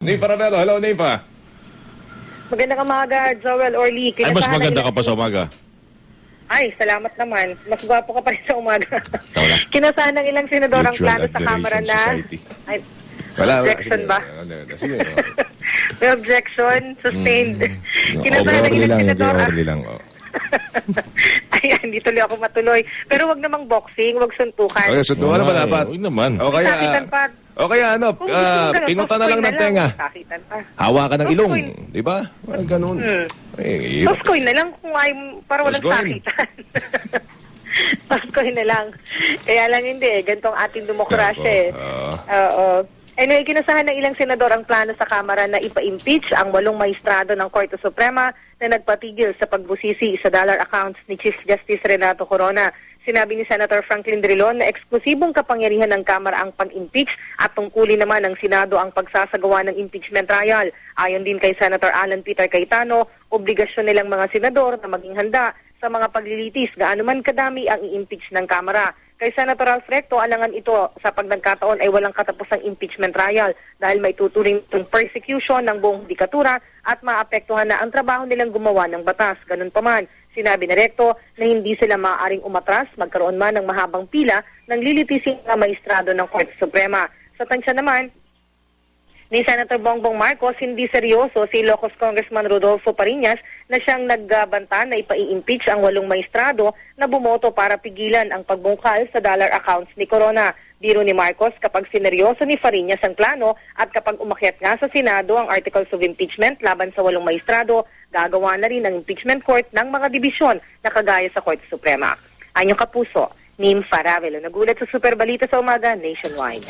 Nifa Ravelo, hello Nifa. Magandang umaga, Joel Orly. Ay, mas maganda ka pa sa umaga. Ay, salamat naman. Mas gwapo ka pa rin sa umaga. Wala. Kinasahan ng ilang senador ang Mutual plano sa Kamara na... Society. Ay, Wala, objection sige, ba? Sige. May objection, sustained. Kinasahan ng Orly ilang lang, senador... Orly lang. Oh. Ayan, hindi tuloy ako matuloy. Pero wag namang boxing, wag suntukan. Okay, suntukan naman dapat. Huwag naman. O kaya, Sakitan pa. Kung gusto mo ganun, pingutan na soft lang coin ng tenga. Sakitan pa. Hawa ka ng Soft ilong. coin. Di ba? Ganun. Eh, Soft coin na lang kung ay para walang Soft coin. sakitan. Soft coin na lang. Kaya lang hindi eh. Gantong ating demokrasya eh. Oo. Anyway, kinasahan ng ilang senador ang plano sa Kamara na ipa-impeach ang 8 maestrado ng Korte Suprema na nagpatigil sa pagbusisi sa dollar accounts ni Chief Justice Renato Corona. Sinabi ni Senator Franklin Drilon na eksklusibong kapangyarihan ng Kamara ang pag-impeach at tungkulin naman ng Senado ang pagsasagawa ng impeachment trial. Ayon din kay Senator Alan Peter Cayetano, obligasyon nilang mga senador na maging handa sa mga paglilitis gaano man kadami ang i-impeach ng Kamara. Kay Senator Ralph Recto, alangan ito sa pagnagkataon ay walang katapusang impeachment trial dahil may tuturing itong persecution ng buong judikatura at maapektuhan na ang trabaho nilang gumawa ng batas. Ganun pa man, sinabi ni Recto na hindi sila maaaring umatras magkaroon man ng mahabang pila ng lilitising na maestrado ng Korte Suprema. Sa tansya naman, ni Senator Bongbong Marcos, hindi seryoso si Ilocos Congressman Rodolfo Pariñas na siyang nagbanta na ipa-impeach ang 8 maestrado na bumoto para pigilan ang pagbungkal sa dollar accounts ni Corona. Biro ni Marcos, kapag sineryoso ni Pariñas ang plano at kapag umakyat nga sa Senado ang Articles of Impeachment laban sa 8 maestrado, gagawa na rin ng impeachment court ng mga dibisyon na kagaya sa Korte Suprema. Anyong kapuso, Nifa Ravelo, nagulat sa Super Balita sa Umaga, Nationwide.